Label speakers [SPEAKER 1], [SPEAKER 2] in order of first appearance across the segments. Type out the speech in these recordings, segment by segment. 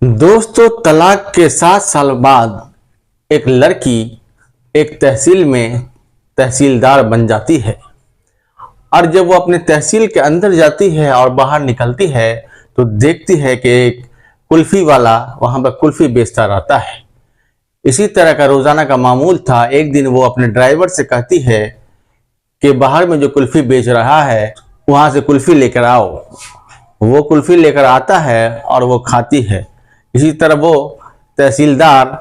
[SPEAKER 1] दोस्तों, तलाक के 7 साल बाद एक लड़की एक तहसील में तहसीलदार बन जाती है। और जब वो अपने तहसील के अंदर जाती है और बाहर निकलती है तो देखती है कि एक कुल्फी वाला वहां पर कुल्फी बेचता रहता है। इसी तरह का रोजाना का मामूल था। एक दिन वो अपने ड्राइवर से कहती है कि बाहर में जो कुल्फी बेच रहा है वहां से कुल्फी लेकर आओ। वो कुल्फी लेकर आता है और वो खाती है। इसी तरह वो तहसीलदार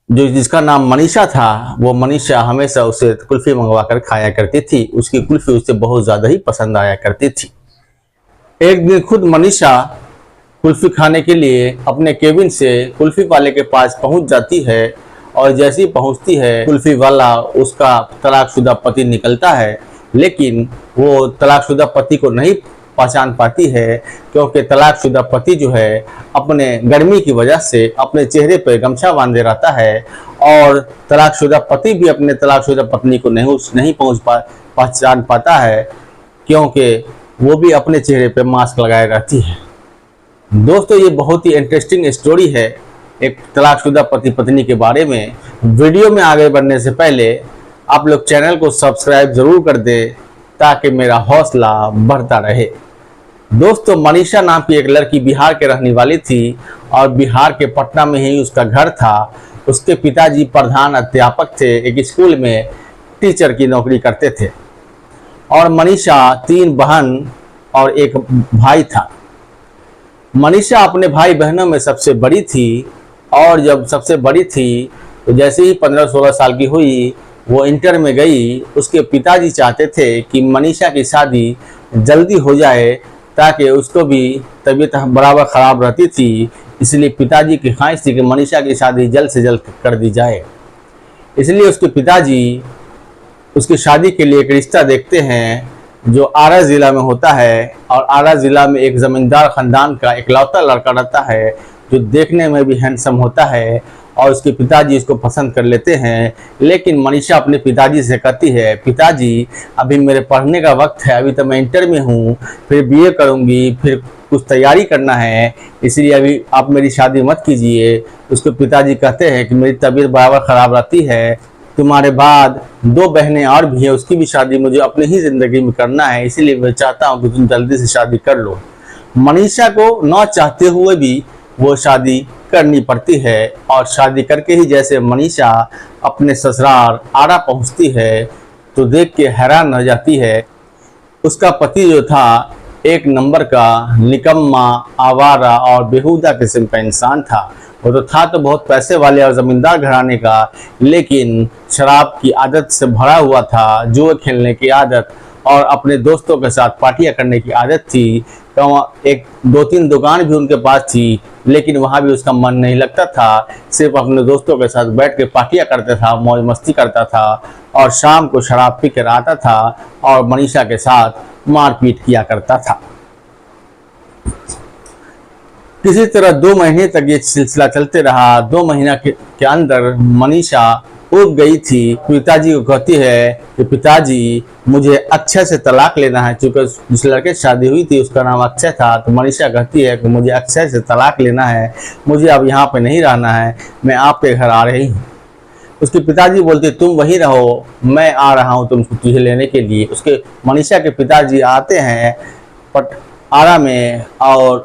[SPEAKER 1] जो जिसका नाम मनीषा था, वो मनीषा हमेशा उसे कुल्फी मंगवा कर खाया करती थी। उसकी कुल्फी उसे बहुत ज़्यादा ही पसंद आया करती थी। एक दिन खुद मनीषा कुल्फी खाने के लिए अपने केबिन से कुल्फी वाले के पास पहुंच जाती है और जैसे ही पहुंचती है कुल्फी वाला उसका तलाकशुदा पति निकलता है, लेकिन वो तलाकशुदा पति को नहीं पहचान पाती है क्योंकि तलाकशुदा पति जो है अपने गर्मी की वजह से अपने चेहरे पर गमछा बांधे रहता है और तलाकशुदा पति भी अपने तलाकशुदा पत्नी को नहीं पहचान पाता है क्योंकि वो भी अपने चेहरे पर मास्क लगाए रहती है। दोस्तों, ये बहुत ही इंटरेस्टिंग स्टोरी है एक तलाकशुदा पति पत्नी के बारे में। वीडियो में आगे बढ़ने से पहले आप लोग चैनल को सब्सक्राइब जरूर कर दें ताकि मेरा हौसला बढ़ता रहे। दोस्तों, मनीषा नाम की एक लड़की बिहार के रहने वाली थी और बिहार के पटना में ही उसका घर था। उसके पिताजी प्रधान अध्यापक थे, एक स्कूल में टीचर की नौकरी करते थे और मनीषा 3 बहन और एक भाई था। मनीषा अपने भाई बहनों में सबसे बड़ी थी और जब सबसे बड़ी थी तो जैसे ही 15-16 साल की हुई वो इंटर में गई। उसके पिताजी चाहते थे कि मनीषा की शादी जल्दी हो जाए ताकि उसको भी तबीयत बराबर ख़राब रहती थी, इसलिए पिताजी की ख्वाहिश थी कि मनीषा की शादी जल्द से जल्द कर दी जाए। इसलिए उसके पिताजी उसकी शादी के लिए एक रिश्ता देखते हैं जो आरा ज़िला में होता है और आरा ज़िला में एक ज़मींदार ख़ानदान का इकलौता लड़का रहता है जो देखने में भी हैंडसम होता है और उसके पिताजी इसको पसंद कर लेते हैं। लेकिन मनीषा अपने पिताजी से कहती है, पिताजी अभी मेरे पढ़ने का वक्त है, अभी तो मैं इंटर में हूँ, फिर बीए करूँगी, फिर कुछ तैयारी करना है, इसलिए अभी आप मेरी शादी मत कीजिए। उसके पिताजी कहते हैं कि मेरी तबीयत बराबर ख़राब रहती है, तुम्हारे बाद 2 बहनें और भी हैं, उसकी भी शादी मुझे अपनी ही ज़िंदगी में करना है, इसीलिए मैं चाहता हूँ कि तुम जल्दी से शादी कर लो। मनीषा को न चाहते हुए भी वो शादी करनी पड़ती है और शादी करके ही जैसे मनीषा अपने ससुराल आरा पहुंचती है तो देख के हैरान रह जाती है। उसका पति जो था एक नंबर का निकम्मा, आवारा और बेहुदा किस्म का इंसान था। वो तो था तो बहुत पैसे वाले और ज़मींदार घराने का, लेकिन शराब की आदत से भरा हुआ था, जुए खेलने की आदत और अपने दोस्तों के साथ पार्टियां करने की आदत थी। तो एक 2-3 दुकान भी उनके पास थी, लेकिन वहाँ भी उसका मन नहीं लगता था। सिर्फ अपने दोस्तों के साथ बैठ के पार्टियां करता था, मौज मस्ती करता था और शाम को शराब पी कर आता था और मनीषा के साथ मारपीट किया करता था। किसी तरह 2 महीने तक ये सिलसिला चलते रहा। 2 महीना के अंदर मनीषा उब गई थी। पिताजी को कहती है कि पिताजी मुझे अक्षय से तलाक लेना है। चूँकि जिस लड़के से शादी हुई थी उसका नाम अक्षय था, तो मनीषा कहती है कि मुझे अक्षय से तलाक लेना है, मुझे अब यहाँ पे नहीं रहना है, मैं आपके घर आ रही हूँ। उसके पिताजी बोलते तुम वहीं रहो, मैं आ रहा हूँ तुझे लेने के लिए। उसके मनीषा के पिताजी आते हैं आरा में और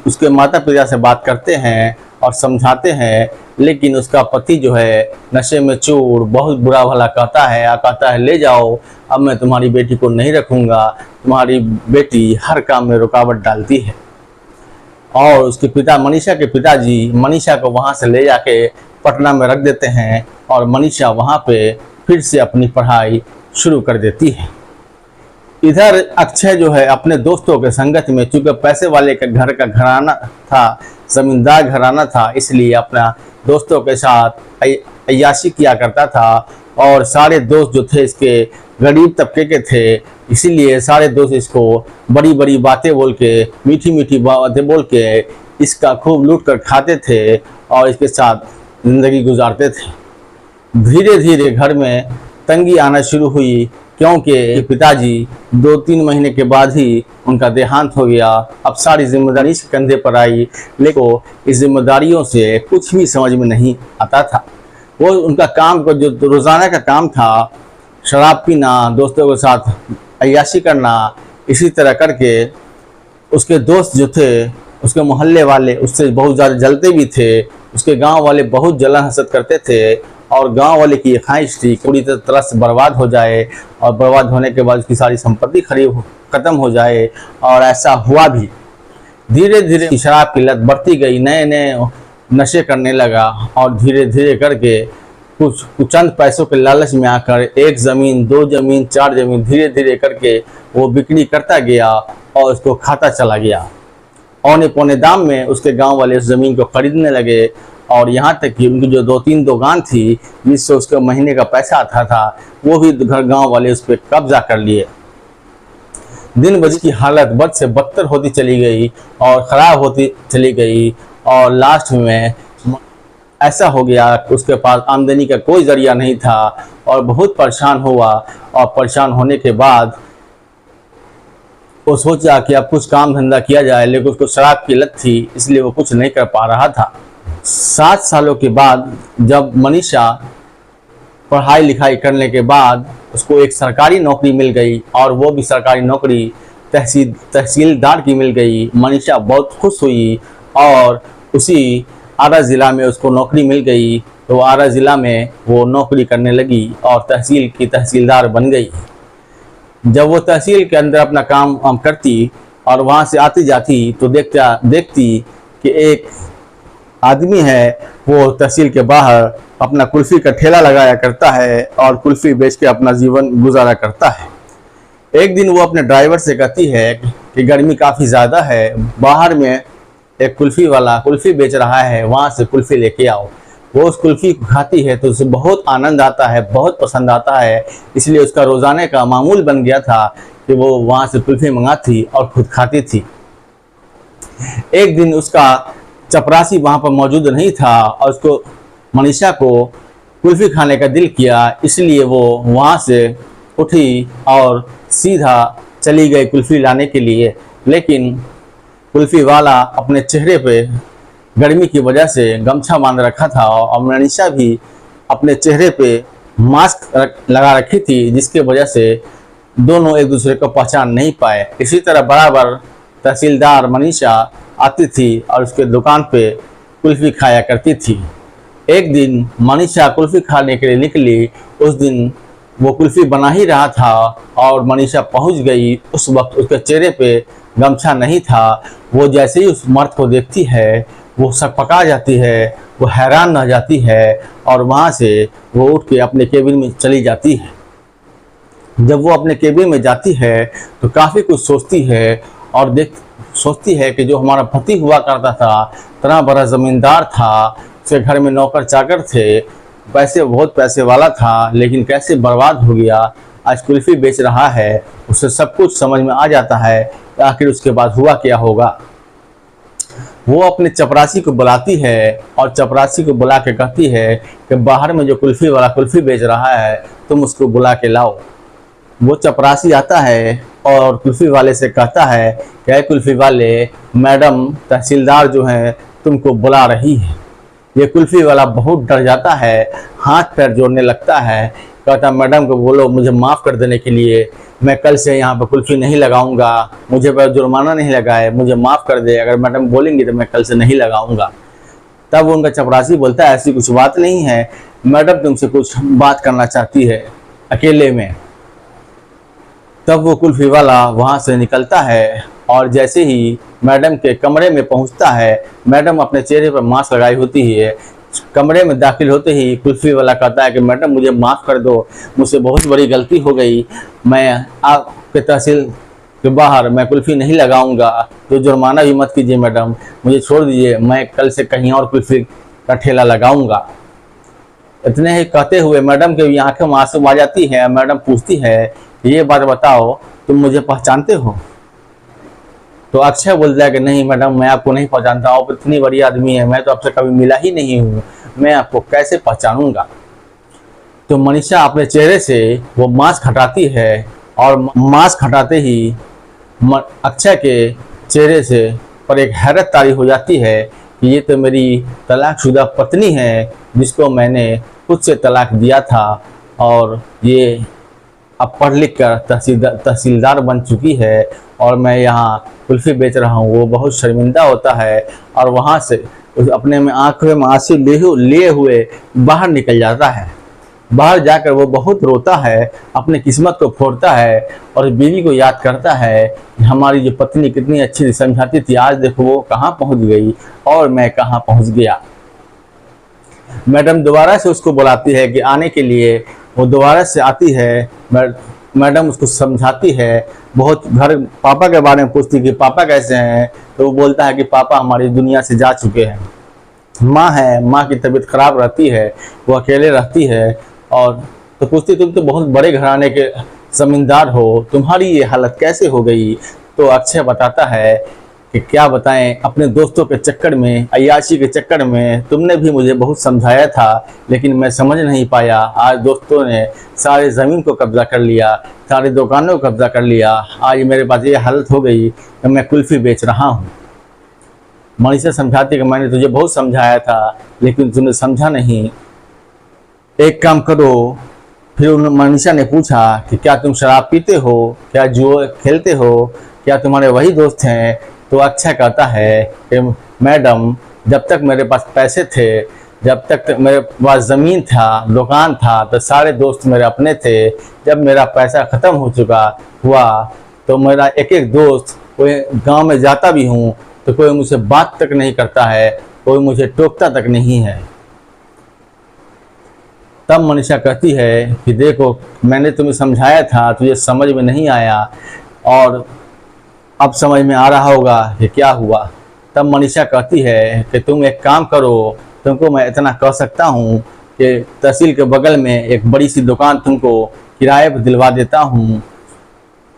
[SPEAKER 1] उसके माता पिता से बात करते हैं और समझाते हैं, लेकिन उसका पति जो है नशे में चूर बहुत बुरा भला कहता है ले जाओ, अब मैं तुम्हारी बेटी को नहीं रखूँगा, तुम्हारी बेटी हर काम में रुकावट डालती है। और उसके पिता मनीषा के पिताजी मनीषा को वहाँ से ले जाके पटना में रख देते हैं और मनीषा वहाँ पे फिर से अपनी पढ़ाई शुरू कर देती है। इधर अक्षय जो है अपने दोस्तों के संगत में, चूँकि पैसे वाले के घर का घराना था, ज़मींदार घराना था, इसलिए अपना दोस्तों के साथ अय्याशी किया करता था और सारे दोस्त जो थे इसके गरीब तबके के थे, इसीलिए सारे दोस्त इसको बड़ी बड़ी बातें बोल के, मीठी मीठी बातें बोल के इसका खूब लूट कर खाते थे और इसके साथ ज़िंदगी गुजारते थे। धीरे धीरे घर में तंगी आना शुरू हुई क्योंकि पिताजी 2-3 महीने के बाद ही उनका देहांत हो गया। अब सारी जिम्मेदारी इसके कंधे पर आई, लेकिन इस जिम्मेदारियों से कुछ भी समझ में नहीं आता था। वो उनका काम को जो रोज़ाना का काम था, शराब पीना, दोस्तों के साथ अय्याशी करना, इसी तरह करके उसके दोस्त जो थे, उसके मोहल्ले वाले उससे बहुत ज़्यादा जलते भी थे। उसके गांव वाले बहुत जलन हसद करते थे और गांव वाले की ख्वाहिश थी पूरी तरह से बर्बाद हो जाए और बर्बाद होने के बाद उसकी सारी संपत्ति खत्म हो जाए। और ऐसा हुआ भी। धीरे धीरे शराब की लत बढ़ती गई, नए नए नशे करने लगा और धीरे धीरे करके कुछ चंद पैसों के लालच में आकर 1 ज़मीन, 2 ज़मीन, 4 ज़मीन धीरे धीरे करके वो बिक्री करता गया और उसको खाता चला गया। औने पौने दाम में उसके गांव वाले उस ज़मीन को खरीदने लगे और यहाँ तक कि उनकी जो 2-3 दुकान थी जिससे उसका महीने का पैसा आता था, वो भी घर गांव वाले उस पर कब्जा कर लिए। दिन बज की हालत बद से बदतर होती चली गई और ख़राब होती चली गई और लास्ट में ऐसा हो गया कि उसके पास आमदनी का कोई ज़रिया नहीं था और बहुत परेशान हुआ। और परेशान होने के बाद वो सोचा कि अब कुछ काम धंधा किया जाए, लेकिन उसको शराब की लत थी, इसलिए वो कुछ नहीं कर पा रहा था। 7 सालों के बाद जब मनीषा पढ़ाई लिखाई करने के बाद उसको एक सरकारी नौकरी मिल गई और वो भी सरकारी नौकरी तहसीलदार की मिल गई। मनीषा बहुत खुश हुई और उसी आरा ज़िला में उसको नौकरी मिल गई। तो आरा ज़िला में वो नौकरी करने लगी और तहसील की तहसीलदार बन गई। जब वो तहसील के अंदर अपना काम करती और वहाँ से आती जाती तो देखती कि एक आदमी है, वो तहसील के बाहर अपना कुल्फ़ी का ठेला लगाया करता है और कुल्फ़ी बेच के अपना जीवन गुजारा करता है। एक दिन वो अपने ड्राइवर से कहती है कि गर्मी काफ़ी ज़्यादा है, बाहर में एक कुल्फ़ी वाला कुल्फ़ी बेच रहा है, वहाँ से कुल्फ़ी लेके आओ। वो उस कुल्फ़ी को खाती है तो उसे बहुत आनंद आता है, बहुत पसंद आता है। इसलिए उसका रोज़ाने का मामूल बन गया था कि वो वहाँ से कुल्फ़ी मंगाती और खुद खाती थी। एक दिन उसका चपरासी वहाँ पर मौजूद नहीं था और उसको मनीषा को कुल्फ़ी खाने का दिल किया, इसलिए वो वहाँ से उठी और सीधा चली गई कुल्फ़ी लाने के लिए। लेकिन कुल्फ़ी वाला अपने चेहरे पे गर्मी की वजह से गमछा बांध रखा था और मनीषा भी अपने चेहरे पे मास्क लगा रखी थी, जिसके वजह से दोनों एक दूसरे को पहचान नहीं पाए। इसी तरह बराबर तहसीलदार मनीषा आती थी और उसके दुकान पे कुल्फ़ी खाया करती थी। एक दिन मनीषा कुल्फ़ी खाने के लिए निकली। उस दिन वो कुल्फ़ी बना ही रहा था और मनीषा पहुंच गई। उस वक्त उसके चेहरे पे गमछा नहीं था। वो जैसे ही उस मर्द को देखती है वो सकपका जाती है, वो हैरान रह जाती है और वहाँ से वो उठ के अपने केबिन में चली जाती है। जब वो अपने केबिन में जाती है तो काफ़ी कुछ सोचती है और सोचती है कि जो हमारा पति हुआ करता था, इतना बड़ा ज़मींदार था, उसके घर में नौकर चाकर थे, बहुत पैसे वाला था, लेकिन कैसे बर्बाद हो गया। आज कुल्फ़ी बेच रहा है, उसे सब कुछ समझ में आ जाता है कि आखिर उसके बाद हुआ क्या होगा। वो अपने चपरासी को बुलाती है और चपरासी को बुला के कहती है कि बाहर में जो कुल्फ़ी वाला कुल्फ़ी बेच रहा है, तुम उसको बुला के लाओ। वो चपरासी आता है और कुल्फ़ी वाले से कहता है कि कुल्फ़ी वाले, मैडम तहसीलदार जो हैं तुमको बुला रही है। ये कुल्फ़ी वाला बहुत डर जाता है, हाथ पैर जोड़ने लगता है, कहता मैडम को बोलो मुझे माफ़ कर देने के लिए, मैं कल से यहाँ पर कुल्फ़ी नहीं लगाऊंगा, मुझे पर जुर्माना नहीं लगाए, मुझे माफ़ कर दे, अगर मैडम बोलेंगी तो मैं कल से नहीं लगाऊंगा। तब उनका चपरासी बोलता है ऐसी कुछ बात नहीं है, मैडम तुमसे कुछ बात करना चाहती है अकेले में। तब वो कुल्फ़ी वाला वहाँ से निकलता है और जैसे ही मैडम के कमरे में पहुँचता है, मैडम अपने चेहरे पर मास्क लगाई होती है। कमरे में दाखिल होते ही कुल्फ़ी वाला कहता है कि मैडम मुझे माफ़ कर दो, मुझसे बहुत बड़ी गलती हो गई, मैं आपके तहसील के बाहर मैं कुल्फ़ी नहीं लगाऊंगा, तो जुर्माना भी मत कीजिए मैडम, मुझे छोड़ दीजिए, मैं कल से कहीं और कुल्फ़ी का ठेला लगाऊंगा। इतने ही कहते हुए मैडम के आंखों में आंसू आ जाती है। मैडम पूछती है ये बात बताओ तुम मुझे पहचानते हो? तो अक्षय बोलता है कि नहीं मैडम मैं आपको नहीं पहचानता, आप इतनी बड़ी आदमी है, मैं तो आपसे कभी मिला ही नहीं हूँ, मैं आपको कैसे पहचानूंगा। तो मनीषा अपने चेहरे से वो मास्क हटाती है और मास्क हटाते ही अक्षय के चेहरे से पर एक हैरत तारी हो जाती है कि ये तो मेरी तलाकशुदा पत्नी है जिसको मैंने खुद से तलाक दिया था, और ये अब पढ़ लिख कर तहसीलदार बन चुकी है और मैं यहाँ कुल्फ़ी बेच रहा हूँ। वो बहुत शर्मिंदा होता है और वहाँ से अपने में आंखों में आंसू लिए हुए बाहर निकल जाता है। बाहर जाकर वो बहुत रोता है, अपनी किस्मत को फोड़ता है और बीवी को याद करता है कि हमारी जो पत्नी कितनी अच्छी समझाती थी, आज देखो वो कहाँ पहुँच गई और मैं कहाँ पहुँच गया। मैडम दोबारा से उसको बुलाती है कि आने के लिए। वो दोबारा से आती है। मैडम उसको समझाती है, बहुत घर पापा के बारे में पूछती कि पापा कैसे हैं, तो वो बोलता है कि पापा हमारी दुनिया से जा चुके हैं। माँ है, माँ की तबीयत खराब रहती है, वो अकेले रहती है। और तो पूछती तुम तो बहुत बड़े घराने के जमींदार हो, तुम्हारी ये हालत कैसे हो गई। तो अक्षय बताता है कि क्या बताएं, अपने दोस्तों के चक्कर में, अय्याशी के चक्कर में तुमने भी मुझे बहुत समझाया था लेकिन मैं समझ नहीं पाया। आज दोस्तों ने सारे ज़मीन को कब्जा कर लिया, सारे दुकानों को कब्जा कर लिया। आज मेरे पास ये हालत हो गई कि मैं कुल्फ़ी बेच रहा हूँ। मनीषा समझाती कि मैंने तुझे बहुत समझाया था लेकिन तुमने समझा नहीं। एक काम करो। फिर मनीषा ने पूछा कि क्या तुम शराब पीते हो, क्या जुआ खेलते हो, क्या तुम्हारे वही दोस्त हैं। तो अक्षय कहता है कि मैडम जब तक मेरे पास पैसे थे, जब तक मेरे पास ज़मीन था, दुकान था, तो सारे दोस्त मेरे अपने थे। जब मेरा पैसा ख़त्म हो चुका हुआ तो मेरा एक एक दोस्त, कोई गांव में जाता भी हूँ तो कोई मुझसे बात तक नहीं करता है, कोई मुझे टोकता तक नहीं है। तब मनीषा कहती है कि देखो मैंने तुम्हें समझाया था, तुझे समझ में नहीं आया और अब समझ में आ रहा होगा कि क्या हुआ। तब मनीषा कहती है कि तुम एक काम करो, तुमको मैं इतना कह सकता हूँ कि तहसील के बगल में एक बड़ी सी दुकान तुमको किराए पर दिलवा देता हूँ।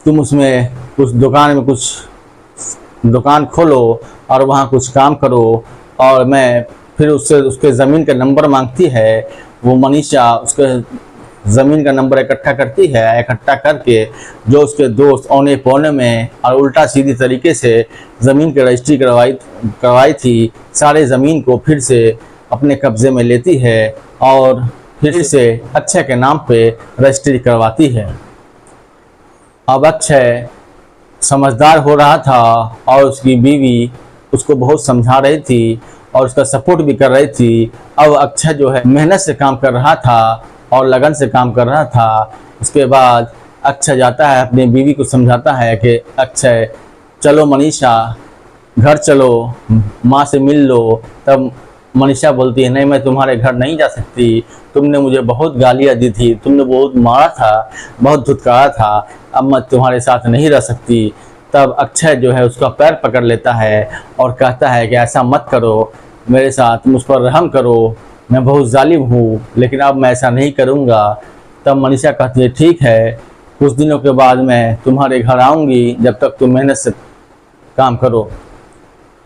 [SPEAKER 1] तुम उसमें कुछ दुकान में कुछ दुकान खोलो और वहाँ कुछ काम करो। और मैं फिर उससे उसके ज़मीन का नंबर मांगती है। वो मनीषा उसके ज़मीन का नंबर इकट्ठा करती है। इकट्ठा करके जो उसके दोस्त औने पौने में और उल्टा सीधी तरीके से ज़मीन की रजिस्ट्री करवाई थी, सारे ज़मीन को फिर से अपने कब्ज़े में लेती है और फिर से अक्षय के नाम पे रजिस्ट्री करवाती है। अब अक्षय समझदार हो रहा था और उसकी बीवी उसको बहुत समझा रही थी और उसका सपोर्ट भी कर रही थी। अब अक्षय जो है मेहनत से काम कर रहा था और लगन से काम कर रहा था। उसके बाद अक्षय जाता है, अपनी बीवी को समझाता है कि अक्षय चलो मनीषा घर चलो, माँ से मिल लो। तब मनीषा बोलती है नहीं मैं तुम्हारे घर नहीं जा सकती, तुमने मुझे बहुत गालियाँ दी थी, तुमने बहुत मारा था, बहुत धुतकारा था, अब मैं तुम्हारे साथ नहीं रह सकती। तब अक्षय जो है उसका पैर पकड़ लेता है और कहता है कि ऐसा मत करो मेरे साथ, मुझ पर रहम करो, मैं बहुत जालिम हूँ लेकिन अब मैं ऐसा नहीं करूँगा। तब मनीषा कहती है ठीक है, कुछ दिनों के बाद मैं तुम्हारे घर आऊँगी, जब तक तुम मेहनत से काम करो।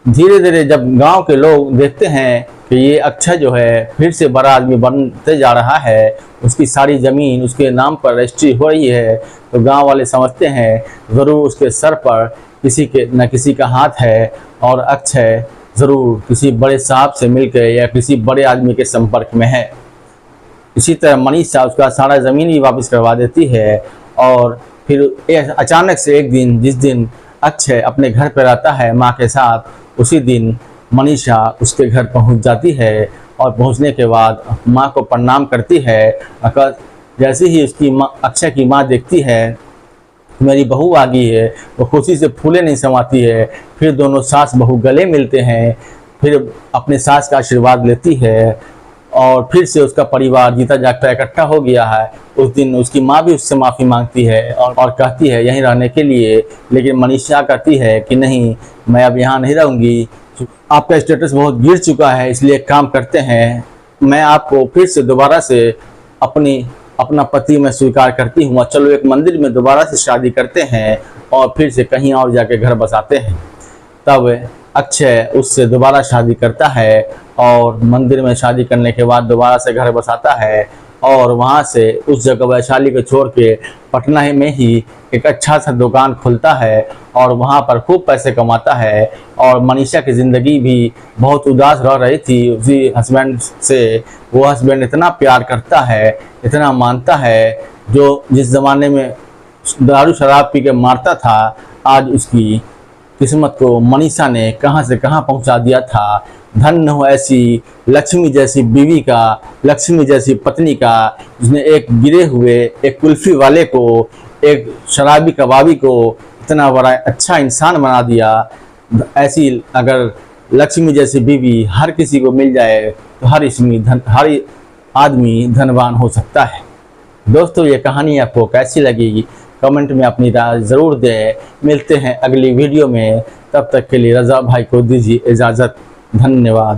[SPEAKER 1] धीरे धीरे जब गांव के लोग देखते हैं कि ये अक्षय जो है फिर से बड़ा आदमी बनते जा रहा है, उसकी सारी ज़मीन उसके नाम पर रजिस्ट्री हो रही है, तो गांव वाले समझते हैं ज़रूर उसके सर पर किसी के न किसी का हाथ है और अक्षय ज़रूर किसी बड़े साहब से मिलकर या किसी बड़े आदमी के संपर्क में है। इसी तरह मनीषा उसका सारा ज़मीन भी वापस करवा देती है। और फिर अचानक से एक दिन, जिस दिन अक्षय अपने घर पर रहता है माँ के साथ, उसी दिन मनीषा उसके घर पहुंच जाती है और पहुंचने के बाद माँ को प्रणाम करती है। जैसे ही उसकी माँ, अक्षय की माँ देखती है मेरी बहू आ गई है, वो खुशी से फूले नहीं समाती है। फिर दोनों सास बहू गले मिलते हैं, फिर अपने सास का आशीर्वाद लेती है और फिर से उसका परिवार जीता जागता इकट्ठा हो गया है। उस दिन उसकी माँ भी उससे माफ़ी मांगती है और कहती है यहीं रहने के लिए, लेकिन मनीषा कहती है कि नहीं मैं अब यहाँ नहीं रहूँगी, आपका स्टेटस बहुत गिर चुका है, इसलिए एक काम करते हैं मैं आपको फिर से दोबारा से अपना पति मैं स्वीकार करती हूँ, चलो एक मंदिर में दोबारा से शादी करते हैं और फिर से कहीं और जाके घर बसाते हैं। तब अक्षय उससे दोबारा शादी करता है और मंदिर में शादी करने के बाद दोबारा से घर बसाता है और वहाँ से उस जगह वैशाली को छोड़ के पटना ही में ही एक अच्छा सा दुकान खुलता है और वहाँ पर खूब पैसे कमाता है। और मनीषा की ज़िंदगी भी बहुत उदास रह रही थी उसी हस्बैंड से। वो हस्बैंड इतना प्यार करता है, इतना मानता है, जो जिस ज़माने में दारू शराब पी के मारता था, आज उसकी किस्मत को मनीषा ने कहां से कहां पहुंचा दिया था। धन्य हो ऐसी लक्ष्मी जैसी बीवी का, लक्ष्मी जैसी पत्नी का, जिसने एक गिरे हुए एक कुल्फी वाले को, एक शराबी कबाबी को इतना बड़ा अच्छा इंसान बना दिया। ऐसी अगर लक्ष्मी जैसी बीवी हर किसी को मिल जाए तो हर आदमी धनवान हो सकता है। दोस्तों, ये कहानी आपको कैसी लगी कमेंट में अपनी राय ज़रूर दें। मिलते हैं अगली वीडियो में, तब तक के लिए रज़ा भाई को दीजिए इजाज़त। धन्यवाद।